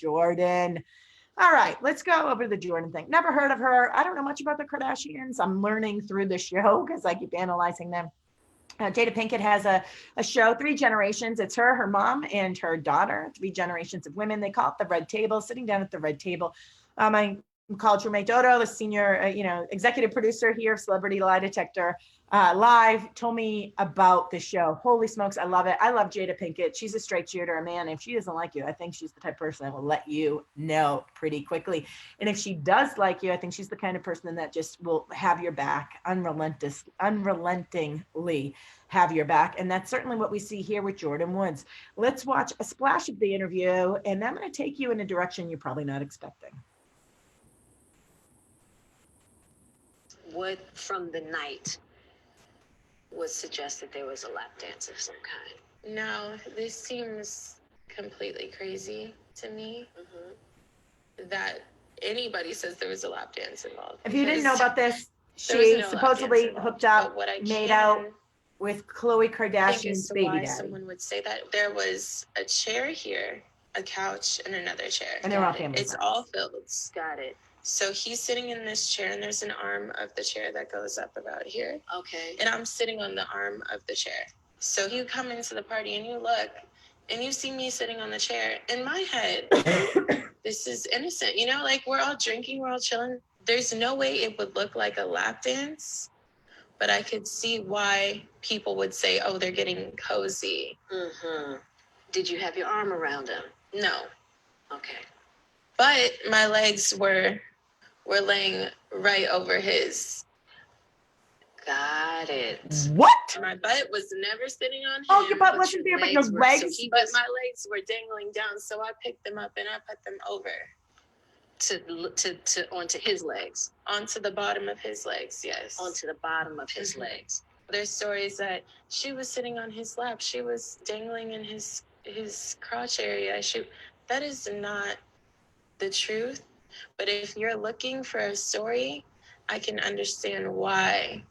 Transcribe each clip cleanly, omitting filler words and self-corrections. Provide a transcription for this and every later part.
Jordyn. All right, let's go over the Jordyn thing. Never heard of her. I don't know much about the Kardashians. I'm learning through the show because I keep analyzing them. Jada Pinkett has a show, Three Generations. It's her mom, and her daughter, three generations of women. They call it the Red Table, sitting down at the Red Table. My college roommate Dodo, the senior, executive producer here of Celebrity Lie Detector Live, told me about the show. Holy smokes, I love it. I love Jada Pinkett. She's a straight shooter, man. If she doesn't like you, I think she's the type of person that will let you know pretty quickly. And if she does like you, I think she's the kind of person that just will have your back, unrelentingly have your back. And that's certainly what we see here with Jordyn Woods. Let's watch a splash of the interview, and I'm going to take you in a direction you're probably not expecting. What from the night would suggest that there was a lap dance of some kind? No, this seems completely crazy to me that anybody says there was a lap dance involved. If you didn't know about this, she supposedly hooked up, made out with Khloe Kardashian's baby daddy. Someone would say that there was a chair here, a couch, and another chair. And they're all family. It's all filled. Got it. So he's sitting in this chair, and there's an arm of the chair that goes up about here. Okay. And I'm sitting on the arm of the chair. So you come into the party, and you look, and you see me sitting on the chair. In my head, this is innocent. Like, we're all drinking, we're all chilling. There's no way it would look like a lap dance, but I could see why people would say, oh, they're getting cozy. Mm-hmm. Did you have your arm around him? No. Okay. But my legs were laying right over his. Got it. What? My butt was never sitting on him. Oh, your butt wasn't there, but your legs. But my legs were dangling down, so I picked them up and I put them over. To onto his legs. Onto the bottom of his legs, yes. Onto the bottom of his legs. There's stories that she was sitting on his lap. She was dangling in his crotch area. That is not the truth. But if you're looking for a story, I can understand why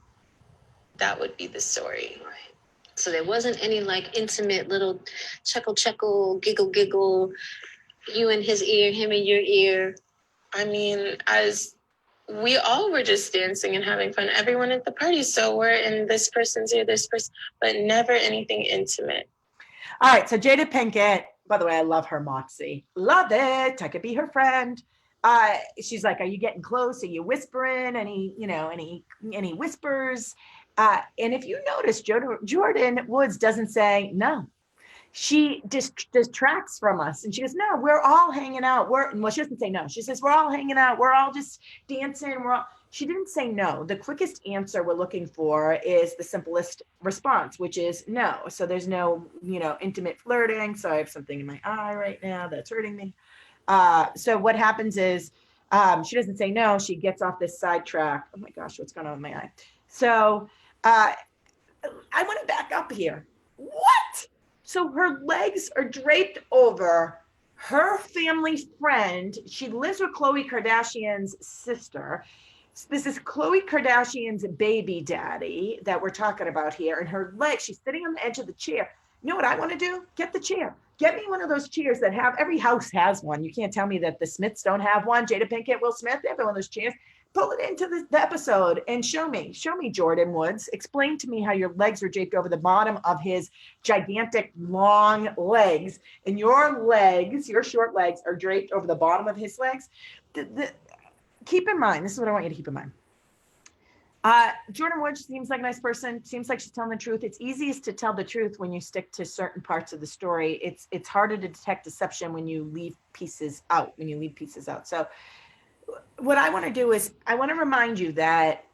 that would be the story. Right. So there wasn't any like intimate little chuckle, giggle, you in his ear, him in your ear. I mean, as we all were just dancing and having fun, everyone at the party. So we're in this person's ear, this person, but never anything intimate. All right. So Jada Pinkett, by the way, I love her moxie. Love it. I could be her friend. She's like, are you getting close? Are you whispering? Any whispers? And if you notice, Jordyn Woods doesn't say no. She just distracts from us. And she goes, no, we're all hanging out. She doesn't say no. She says, we're all hanging out. We're all just dancing. She didn't say no. The quickest answer we're looking for is the simplest response, which is no. So there's no, intimate flirting. So I have something in my eye right now that's hurting me. So what happens is she doesn't say no. She gets off this sidetrack. Oh my gosh, what's going on with my eye? So I want to back up here. What? So her legs are draped over her family friend. She lives with Khloe Kardashian's sister. This is Khloe Kardashian's baby daddy that we're talking about here. And her legs, she's sitting on the edge of the chair. You know what I want to do? Get the chair. Get me one of those chairs that every house has one. You can't tell me that the Smiths don't have one. Jada Pinkett, Will Smith, they have one of those chairs. Pull it into the episode and show me Jordyn Woods. Explain to me how your legs are draped over the bottom of his gigantic long legs, and your short legs are draped over the bottom of his legs. Keep in mind, this is what I want you to keep in mind. Jordyn Woods seems like a nice person, seems like she's telling the truth. It's easiest to tell the truth when you stick to certain parts of the story. It's harder to detect deception when you leave pieces out, So what I want to do is I want to remind you that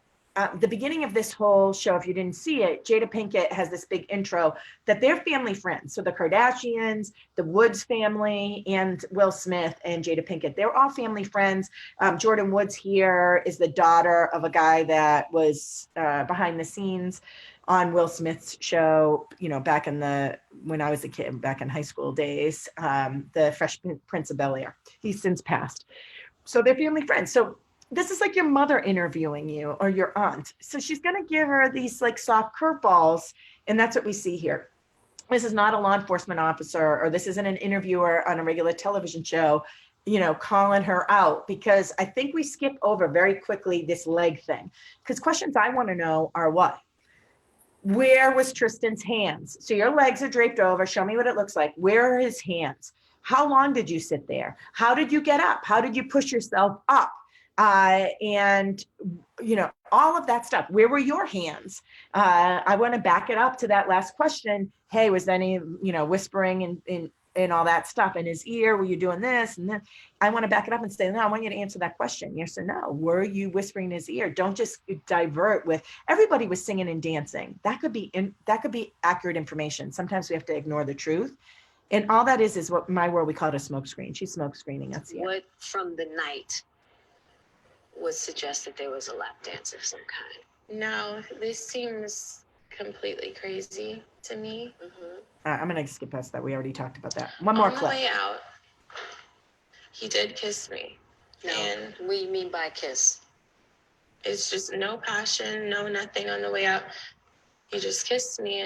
the beginning of this whole show, if you didn't see it, Jada Pinkett has this big intro that they're family friends. So the Kardashians, the Woods family, and Will Smith and Jada Pinkett, they're all family friends. Jordyn Woods here is the daughter of a guy that was behind the scenes on Will Smith's show, back when I was a kid, back in high school days, the Fresh Prince of Bel-Air. He's since passed. So they're family friends. So this is like your mother interviewing you or your aunt. So she's going to give her these like soft curveballs. And that's what we see here. This is not a law enforcement officer, or this isn't an interviewer on a regular television show, you know, calling her out, because I think we skip over very quickly this leg thing. Because questions I want to know are what? Where was Tristan's hands? So your legs are draped over. Show me what it looks like. Where are his hands? How long did you sit there? How did you get up? How did you push yourself up? And, you know, all of that stuff. Where were your hands? I want to back it up to that last question. Hey, was any, you know, whispering and all that stuff in his ear? Were you doing this? And then I want to back it up and say, no, I want you to answer that question. Yes or no. Were you whispering in his ear? Don't just divert with everybody was singing and dancing. That could be accurate information. Sometimes we have to ignore the truth. And all that is what in my world, we call it a smoke screen. She's smoke screening. That's what from the night would suggest that there was a lap dance of some kind. No, this seems completely crazy to me. I'm going to skip past that. We already talked about that. One more clip. On the way out, he did kiss me. No, And what do you mean by kiss? it's just no passion, no nothing on the way out. He just kissed me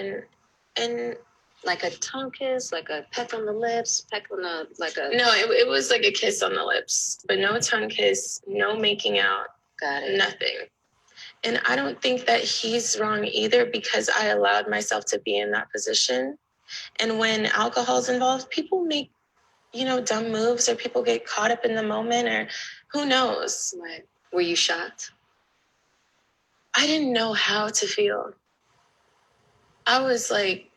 and Like a tongue kiss, like a peck on the lips, peck on the, like a... no, it was like a kiss on the lips, but no tongue kiss, no making out, Got it. nothing. And I don't think that he's wrong either, because I allowed myself to be in that position. And when alcohol's involved, people make, you know, dumb moves, or people get caught up in the moment, or who knows. Right. Were you shocked? I didn't know how to feel. I was like,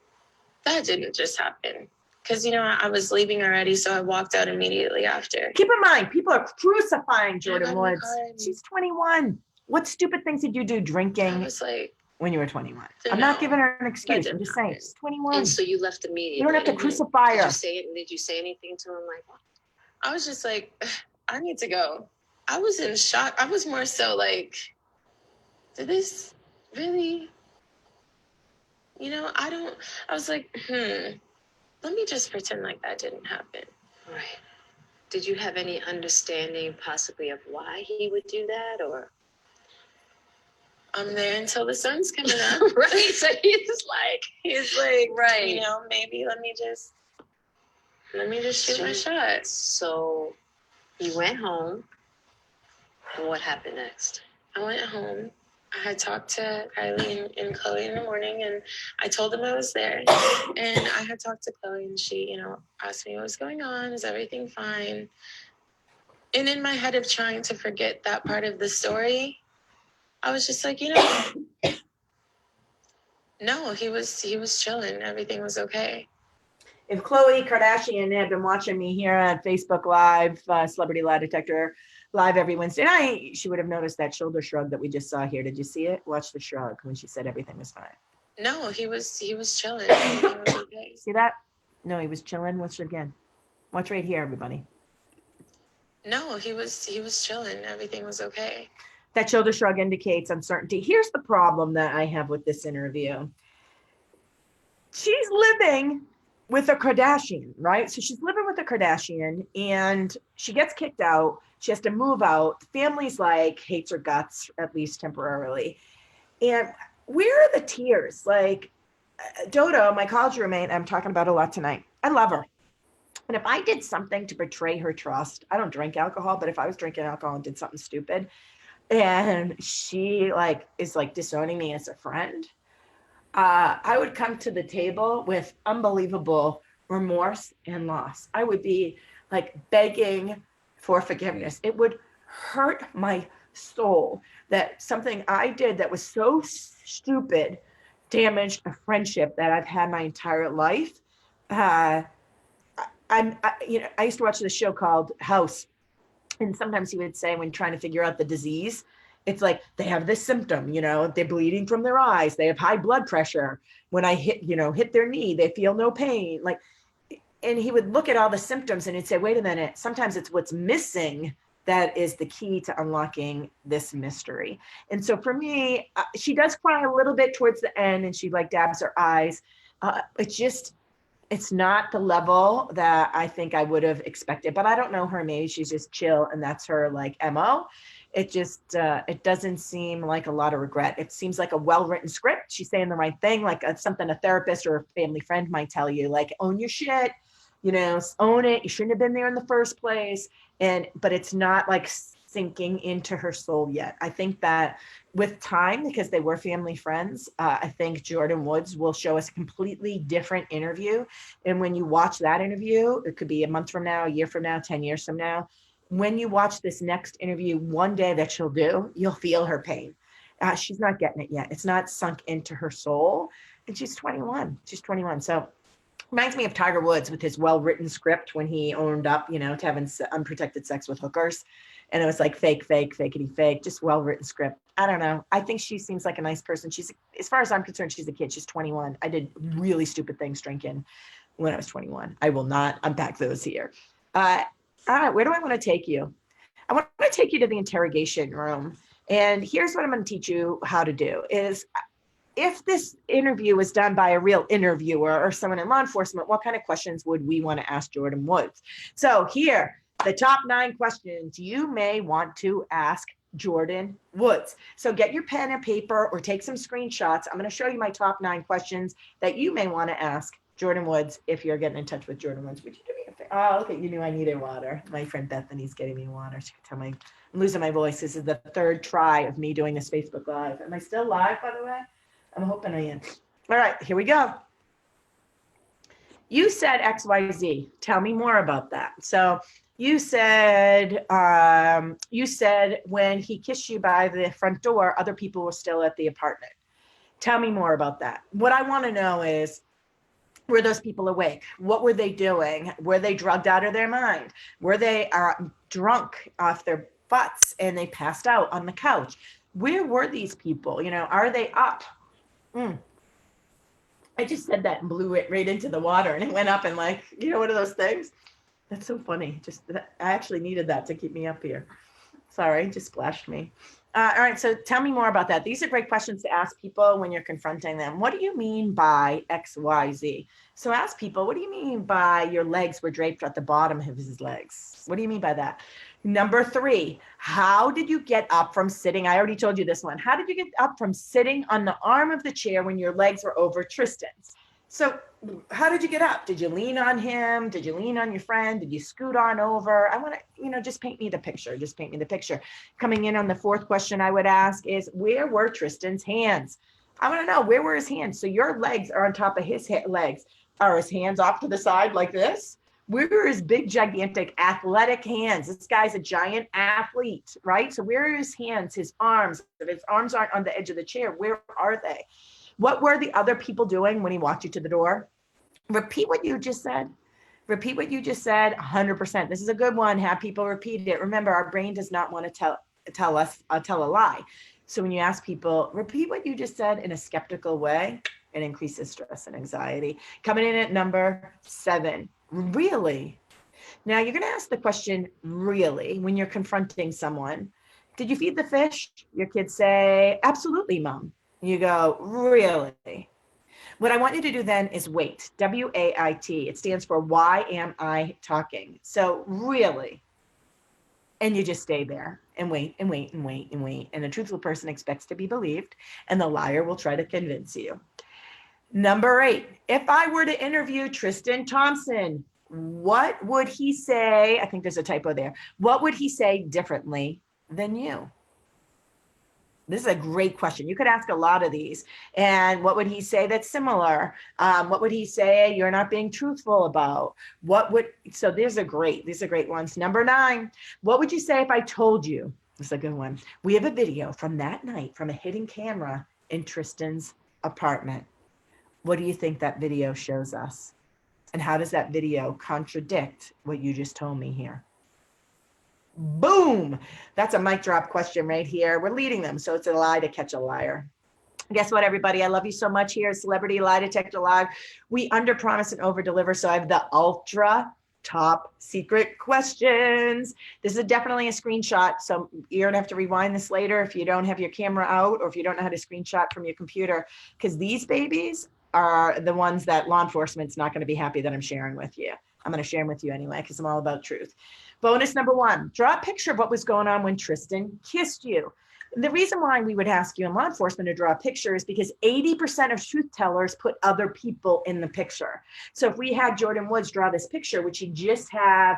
that didn't just happen. Because, you know, I was leaving already, so I walked out immediately after. Keep in mind, people are crucifying Jordyn I'm Woods. crying. She's 21. What stupid things did you do I drinking was like, when you were 21? to I'm not know. giving her an excuse. I'm didn't just saying, happen. she's 21. And so you left immediately. You don't have to Mhm. crucify Did her. you say it? Did you say anything to him like, I was just like, I need to go. I was in shock. I was more so like, did this really, you know, I was like, let me just pretend like that didn't happen. right? Did you have any understanding possibly of why he would do that, or? I'm there until the sun's coming up. Right. So he's like, Right. you know, maybe let me just shoot my shot. So you went home, and what happened next? I went home. I had talked to Kylie and Chloe in the morning, and I told them I was there. And I had talked to Chloe, and she, you know, asked me what was going on. Is everything fine? And in my head of trying to forget that part of the story, I was just like, you know, no, he was chilling. Everything was okay. If Khloe Kardashian had been watching me here at Facebook Live, Celebrity Lie Detector Live every Wednesday night, she would have noticed that shoulder shrug that we just saw here. Did you see it? Watch the shrug when she said everything was fine. No, he was chilling. Everything was okay. See that? No, he was chilling. Watch it again. Watch right here, everybody. No, he was chilling. Everything was okay. That shoulder shrug indicates uncertainty. Here's the problem that I have with this interview. She's living with a Kardashian, right? So she's living with a Kardashian and she gets kicked out. She has to move out. The family's like hates her guts, at least temporarily. And where are the tears? Like Dodo, my college roommate, I'm talking about a lot tonight. I love her. And if I did something to betray her trust, I don't drink alcohol, but if I was drinking alcohol and did something stupid, and she is disowning me as a friend, I would come to the table with unbelievable remorse and loss. I would be like begging for forgiveness. It would hurt my soul that something I did that was so stupid damaged a friendship that I've had my entire life. I used to watch this show called House. And sometimes he would say, when trying to figure out the disease, it's like they have this symptom, you know, they're bleeding from their eyes, they have high blood pressure. When I hit their knee, they feel no pain. And he would look at all the symptoms and he'd say, wait a minute, sometimes it's what's missing that is the key to unlocking this mystery. And so for me, she does cry a little bit towards the end and she dabs her eyes. It's not the level that I think I would have expected, but I don't know her. Maybe she's just chill and that's her MO. It just, it doesn't seem like a lot of regret. It seems like a well-written script. She's saying the right thing, like something a therapist or a family friend might tell you, like own your shit, own it. You shouldn't have been there in the first place. But it's not like sinking into her soul yet. I think that with time, because they were family friends, I think Jordyn Woods will show us a completely different interview. And when you watch that interview, it could be a month from now, a year from now, 10 years from now. When you watch this next interview one day that she'll do, you'll feel her pain. She's not getting it yet. It's not sunk into her soul. And she's 21. She's 21. So reminds me of Tiger Woods with his well-written script when he owned up, to having unprotected sex with hookers. And it was like fake, fakety fake, just well-written script. I don't know. I think she seems like a nice person. She's, as far as I'm concerned, she's a kid. She's 21. I did really stupid things drinking when I was 21. I will not unpack those here. All right, where do I want to take you? I want to take you to the interrogation room. And here's what I'm going to teach you how to do is, if this interview was done by a real interviewer or someone in law enforcement, what kind of questions would we want to ask Jordyn Woods? So here, the top 9 questions you may want to ask Jordyn Woods. So get your pen and paper or take some screenshots. I'm going to show you my top 9 questions that you may want to ask Jordyn Woods if you're getting in touch with Jordyn Woods. Would you do me a favor? Oh, okay. You knew I needed water. My friend Bethany's getting me water. She can tell I'm losing my voice. This is the 3rd try of me doing this Facebook Live. Am I still live, by the way? I'm hoping I am. All right, here we go. You said XYZ. Tell me more about that. So you said when he kissed you by the front door, other people were still at the apartment. Tell me more about that. What I want to know is, were those people awake? What were they doing? Were they drugged out of their mind? Were they drunk off their butts and they passed out on the couch? Where were these people? Are they up? I just said that and blew it right into the water, and it went up and one of those things. That's so funny. I actually needed that to keep me up here. Sorry, just splashed me. All right, so tell me more about that. These are great questions to ask people when you're confronting them. What do you mean by XYZ? So ask people, what do you mean by your legs were draped at the bottom of his legs? What do you mean by that? Number 3, how did you get up from sitting? I already told you this one. How did you get up from sitting on the arm of the chair when your legs were over Tristan's? So how did you get up? Did you lean on him? Did you lean on your friend? Did you scoot on over? I want to, just paint me the picture. Just paint me the picture. Coming in on the 4th question I would ask is, where were Tristan's hands? I want to know, where were his hands? So your legs are on top of his legs. Are his hands off to the side like this? Where are his big, gigantic, athletic hands? This guy's a giant athlete, right? So where are his hands, his arms? If his arms aren't on the edge of the chair, where are they? What were the other people doing when he walked you to the door? Repeat what you just said. Repeat what you just said 100%. This is a good one. Have people repeat it. Remember, our brain does not want to tell a lie. So when you ask people, repeat what you just said in a skeptical way, it increases stress and anxiety. Coming in at number 7. Really? Now you're going to ask the question, really, when you're confronting someone. Did you feed the fish? Your kids say, absolutely, Mom. You go, really? What I want you to do then is wait. WAIT. It stands for why am I talking? So really. And you just stay there and wait and wait and wait and wait. And the truthful person expects to be believed, and the liar will try to convince you. Number 8, if I were to interview Tristan Thompson, what would he say? I think there's a typo there. What would he say differently than you? This is a great question. You could ask a lot of these. And what would he say that's similar? What would he say you're not being truthful about? So these are great ones. Number 9, what would you say if I told you? This is a good one. We have a video from that night from a hidden camera in Tristan's apartment. What do you think that video shows us? And how does that video contradict what you just told me here? Boom. That's a mic drop question right here. We're leading them. So it's a lie to catch a liar. Guess what, everybody? I love you so much here. Celebrity Lie Detector Live. We under promise and over deliver. So I have the ultra top secret questions. This is definitely a screenshot. So you're going to have to rewind this later if you don't have your camera out or if you don't know how to screenshot from your computer, because these babies are the ones that law enforcement's not going to be happy that I'm sharing with you. I'm going to share them with you anyway, because I'm all about truth. Bonus number 1, draw a picture of what was going on when Tristan kissed you. The reason why we would ask you in law enforcement to draw a picture is because 80% of truth tellers put other people in the picture. So if we had Jordyn Woods draw this picture, would she just have,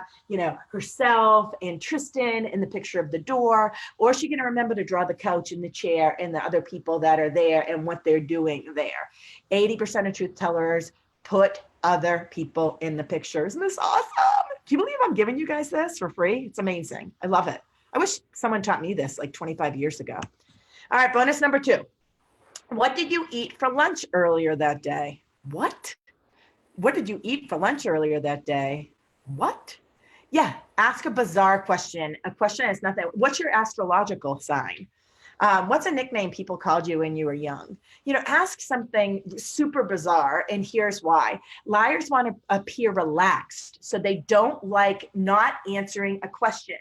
herself and Tristan in the picture of the door, or is she going to remember to draw the couch and the chair and the other people that are there and what they're doing there? 80% of truth tellers put other people in the picture. Isn't this awesome? Do you believe I'm giving you guys this for free? It's amazing. I love it. I wish someone taught me this like 25 years ago. All right, bonus number 2. What did you eat for lunch earlier that day? What? What did you eat for lunch earlier that day? What? Yeah, ask a bizarre question. A question that's not that. What's your astrological sign? What's a nickname people called you when you were young? Ask something super bizarre, and here's why. Liars want to appear relaxed, so they don't like not answering a question,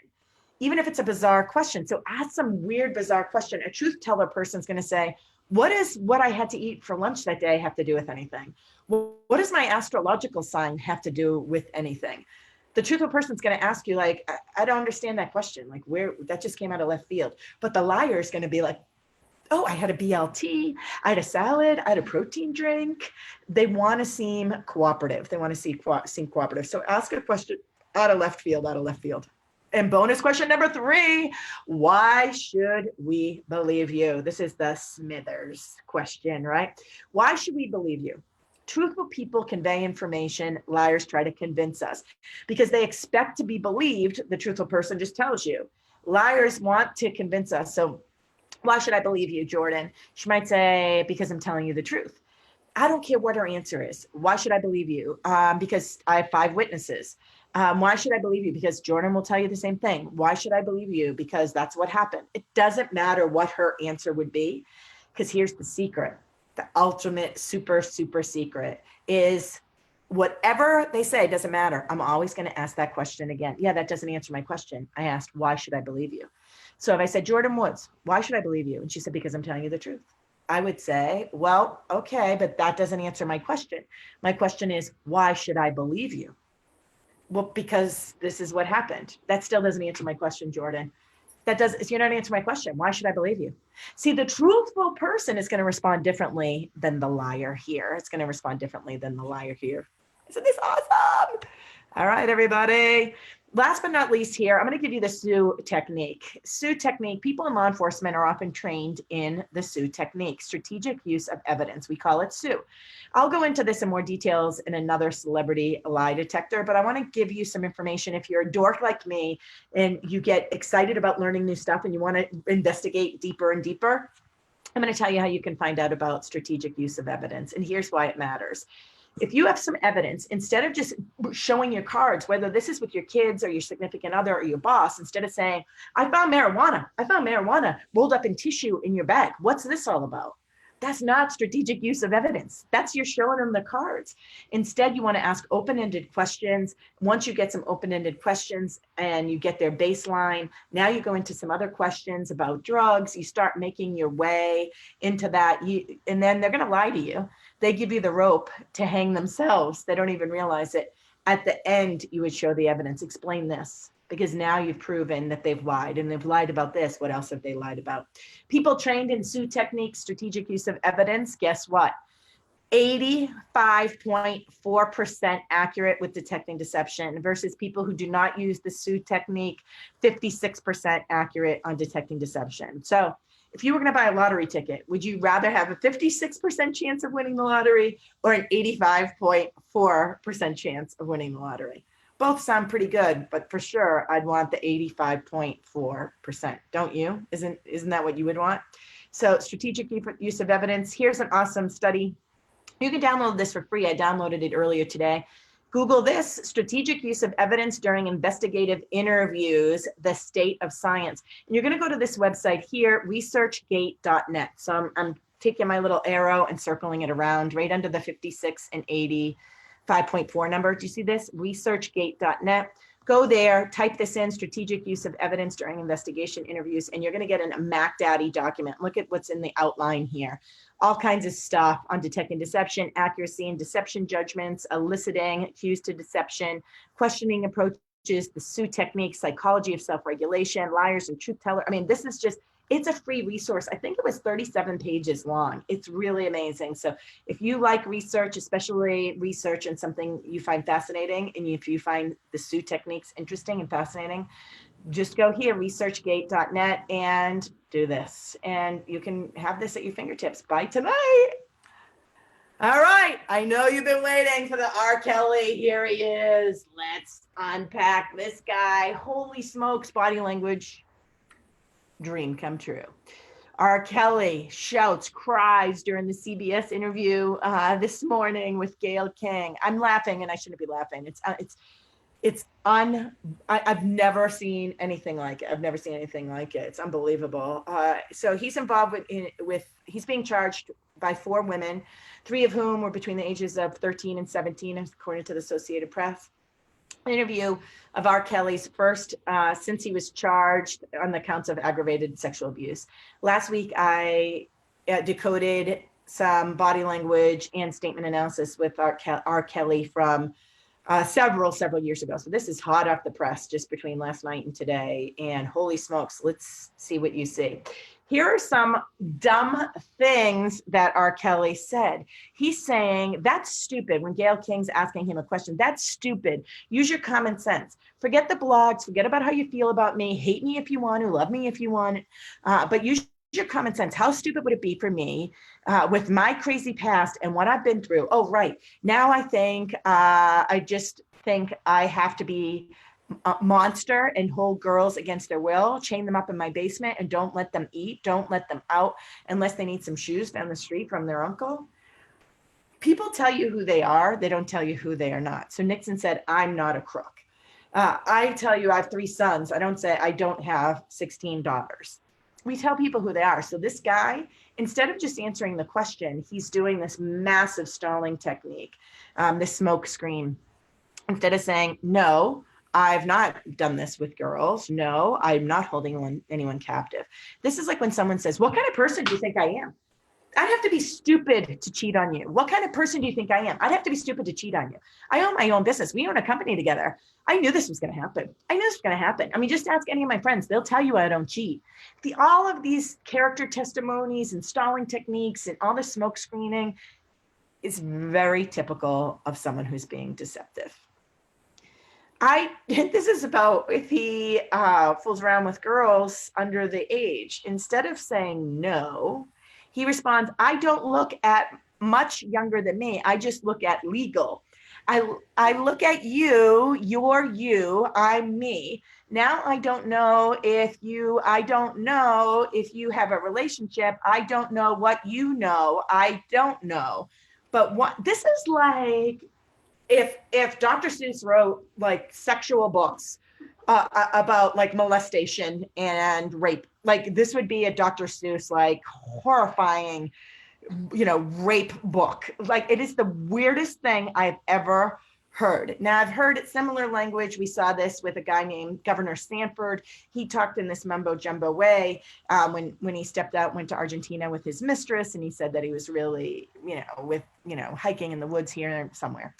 even if it's a bizarre question. So ask some weird, bizarre question. A truth teller person's going to say, what does what I had to eat for lunch that day have to do with anything? What does my astrological sign have to do with anything? The truthful person's going to ask you, like, I don't understand that question. Like, where that just came out of left field. But the liar is going to be like, oh, I had a BLT, I had a salad, I had a protein drink. They want to seem cooperative. They want to seem cooperative. So ask a question out of left field. And bonus question number 3, why should we believe you? This is the Smithers question, right? Why should we believe you? Truthful people convey information. Liars try to convince us because they expect to be believed. The truthful person just tells you. Liars want to convince us. So why should I believe you, Jordyn? She might say, because I'm telling you the truth. I don't care what her answer is. Why should I believe you? Because I have 5 witnesses. Why should I believe you? Because Jordyn will tell you the same thing. Why should I believe you? Because that's what happened. It doesn't matter what her answer would be, because here's the secret. The ultimate super secret is whatever they say doesn't matter. I'm always going to ask that question again. Yeah, that doesn't answer my question. I asked, why should I believe you? So if I said, Jordyn Woods, why should I believe you? And she said, because I'm telling you the truth. I would say, well, okay, but that doesn't answer my question. My question is, why should I believe you? Well, because this is what happened. That still doesn't answer my question, Jordyn. You're not answering my question. Why should I believe you? See, the truthful person is going to respond differently than the liar here. It's going to respond differently than the liar here. Isn't this awesome? All right, everybody. Last but not least here, I'm going to give you the SUE technique. SUE technique, people in law enforcement are often trained in the SUE technique, strategic use of evidence. We call it SUE. I'll go into this in more details in another celebrity lie detector, but I want to give you some information. If you're a dork like me and you get excited about learning new stuff and you want to investigate deeper and deeper, I'm going to tell you how you can find out about strategic use of evidence. And here's why it matters. If you have some evidence, instead of just showing your cards, whether this is with your kids or your significant other or your boss, instead of saying, I found marijuana rolled up in tissue in your bag. What's this all about? That's not strategic use of evidence. That's you're showing them the cards. Instead, you want to ask open-ended questions. Once you get some open-ended questions and you get their baseline, now you go into some other questions about drugs. You start making your way into that. And then they're going to lie to you. They give you the rope to hang themselves. They don't even realize it. At the end, you would show the evidence. Explain this, because now you've proven that they've lied, and they've lied about this. What else have they lied about? People trained in SUE techniques, strategic use of evidence, guess what? 85.4% accurate with detecting deception versus people who do not use the SUE technique, 56% accurate on detecting deception. So if you were going to buy a lottery ticket, would you rather have a 56% chance of winning the lottery or an 85.4% chance of winning the lottery? Both sound pretty good, but for sure, I'd want the 85.4%. Don't you? Isn't that what you would want? So strategic use of evidence. Here's an awesome study. You can download this for free. I downloaded it earlier today. Google this, strategic use of evidence during investigative interviews, the state of science. And you're going to go to this website here, researchgate.net. So I'm taking my little arrow and circling it around right under the 56 and 85.4 number. Do you see this? Researchgate.net. Go there, type this in, strategic use of evidence during investigation interviews, and you're going to get a MacDaddy document. Look at what's in the outline here. All kinds of stuff on detecting deception, accuracy and deception judgments, eliciting, cues to deception, questioning approaches the Sue technique, psychology of self-regulation, liars and truth teller. I mean, this is just, it's a free resource. I think it was 37 pages long. It's really amazing. So if you like research, especially research and something you find fascinating, and if you find the Sue techniques interesting and fascinating, just go here, researchgate.net, and do this. And you can have this at your fingertips by tonight. All right. I know you've been waiting for the R. Kelly. Here he is. Let's unpack this guy. Holy smokes, body language. Dream come true. R. Kelly shouts, cries during the CBS interview this morning with Gayle King. I'm laughing, and I shouldn't be laughing. I've never seen anything like it. It's unbelievable. So he's involved he's being charged by 4 women, 3 of whom were between the ages of 13 and 17, according to the Associated Press. An interview of R. Kelly's first since he was charged on the counts of aggravated sexual abuse. Last week, I decoded some body language and statement analysis with R. Kelly from several years ago. So this is hot off the press just between last night and today. And holy smokes, let's see what you see. Here are some dumb things that R. Kelly said. He's saying, that's stupid. When Gayle King's asking him a question, that's stupid. Use your common sense. Forget the blogs. Forget about how you feel about me. Hate me if you want to. Love me if you want. But use your common sense. How stupid would it be for me with my crazy past and what I've been through? Oh, right. Now I just think I have to be a monster and hold girls against their will, chain them up in my basement, and don't let them eat, don't let them out unless they need some shoes down the street from their uncle. People tell you who they are. They don't tell you who they are not. So Nixon said, I'm not a crook. I tell you I have 3 sons. I don't say I don't have 16 daughters. We tell people who they are. So this guy, instead of just answering the question, he's doing this massive stalling technique, this smoke screen. Instead of saying, no, I've not done this with girls. No, I'm not holding anyone captive. This is like when someone says, what kind of person do you think I am? I'd have to be stupid to cheat on you. What kind of person do you think I am? I'd have to be stupid to cheat on you. I own my own business. We own a company together. I knew this was going to happen. I knew this was going to happen. I mean, just ask any of my friends. They'll tell you I don't cheat. All of these character testimonies and stalling techniques and all the smoke screening is very typical of someone who's being deceptive. This is about if he fools around with girls under the age. Instead of saying no, he responds, I don't look at much younger than me. I just look at legal. I look at you, you're you, I'm me. Now I don't know if you have a relationship. I don't know what you know. I don't know. But this is like, if Dr. Seuss wrote like sexual books about like molestation and rape, like this would be a Dr. Seuss like horrifying, rape book. Like it is the weirdest thing I've ever heard. Now I've heard similar language. We saw this with a guy named Governor Sanford. He talked in this mumbo jumbo way when he stepped out, went to Argentina with his mistress, and he said that he was really, hiking in the woods here somewhere.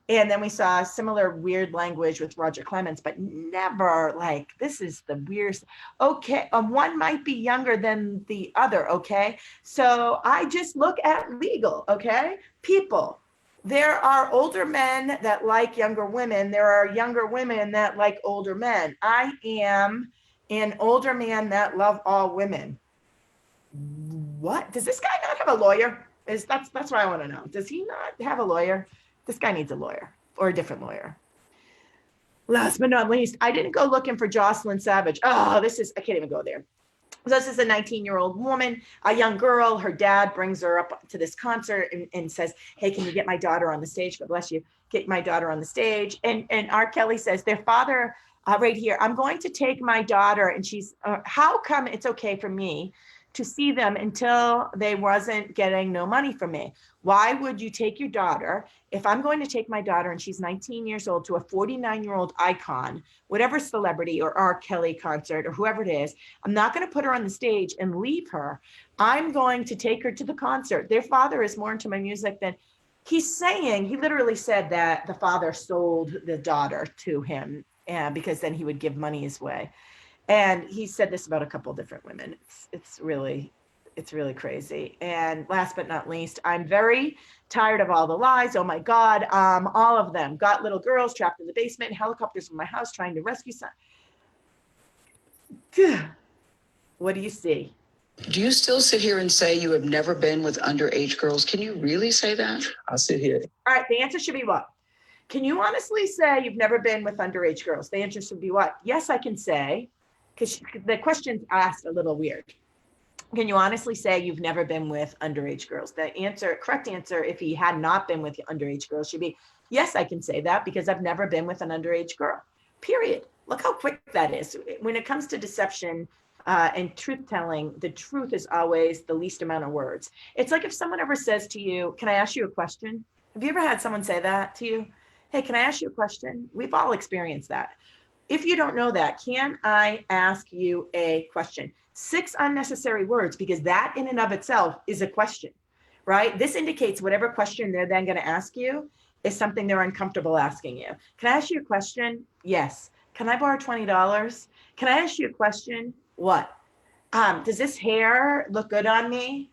And then we saw similar weird language with Roger Clemens, but never like, this is the weirdest. Okay, one might be younger than the other, okay? So I just look at legal, okay? People, there are older men that like younger women. There are younger women that like older men. I am an older man that love all women. What? Does this guy not have a lawyer? That's what I want to know. Does he not have a lawyer? This guy needs a lawyer or a different lawyer. Last but not least, I didn't go looking for Jocelyn Savage. I can't even go there. This is a 19-year-old woman, a young girl. Her dad brings her up to this concert and says, hey, can you get my daughter on the stage? God bless you. Get my daughter on the stage. And R. Kelly says, their father, right here, I'm going to take my daughter. And she's, how come it's okay for me to see them until they wasn't getting no money from me? Why would you take your daughter? If I'm going to take my daughter and she's 19 years old to a 49-year-old icon, whatever celebrity or R. Kelly concert or whoever it is, I'm not going to put her on the stage and leave her. I'm going to take her to the concert. Their father is more into my music than he literally said that the father sold the daughter to him And because then he would give money his way. And he said this about a couple different women. It's really crazy. And last but not least, I'm very tired of all the lies. Oh my God, all of them. Got little girls trapped in the basement, helicopters from my house trying to rescue some. What do you see? Do you still sit here and say you have never been with underage girls? Can you really say that? I sit here. All right, the answer should be what? Can you honestly say you've never been with underage girls? The answer should be what? Yes, I can say, because the question's asked a little weird. Can you honestly say you've never been with underage girls? The answer, correct answer, if he had not been with underage girls, should be, yes, I can say that because I've never been with an underage girl, period. Look how quick that is. When it comes to deception and truth telling, the truth is always the least amount of words. It's like if someone ever says to you, can I ask you a question? Have you ever had someone say that to you? Hey, can I ask you a question? We've all experienced that. If you don't know that, can I ask you a question? 6 unnecessary words, because that in and of itself is a question, right? This indicates whatever question they're then going to ask you is something they're uncomfortable asking you. Can I ask you a question? Yes. Can I borrow $20? Can I ask you a question? What? Does this hair look good on me?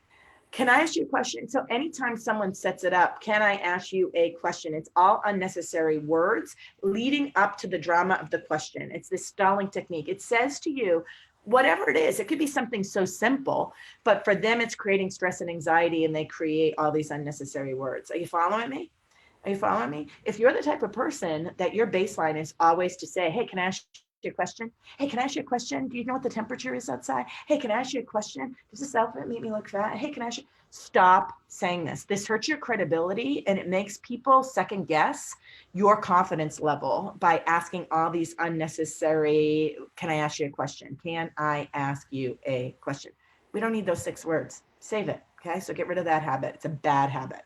Can I ask you a question? So anytime someone sets it up, can I ask you a question? It's all unnecessary words leading up to the drama of the question. It's this stalling technique. It says to you, whatever it is, it could be something so simple, but for them, it's creating stress and anxiety, and they create all these unnecessary words. Are you following me? Are you following me? If you're the type of person that your baseline is always to say, hey, can I ask you a question? Hey, can I ask you a question? Do you know what the temperature is outside? Hey, can I ask you a question? Does this outfit make me look fat? Hey, can I ask you? Stop saying this. This hurts your credibility, and it makes people second guess your confidence level by asking all these unnecessary, can I ask you a question? Can I ask you a question? We don't need those 6 words. Save it. Okay. So get rid of that habit. It's a bad habit.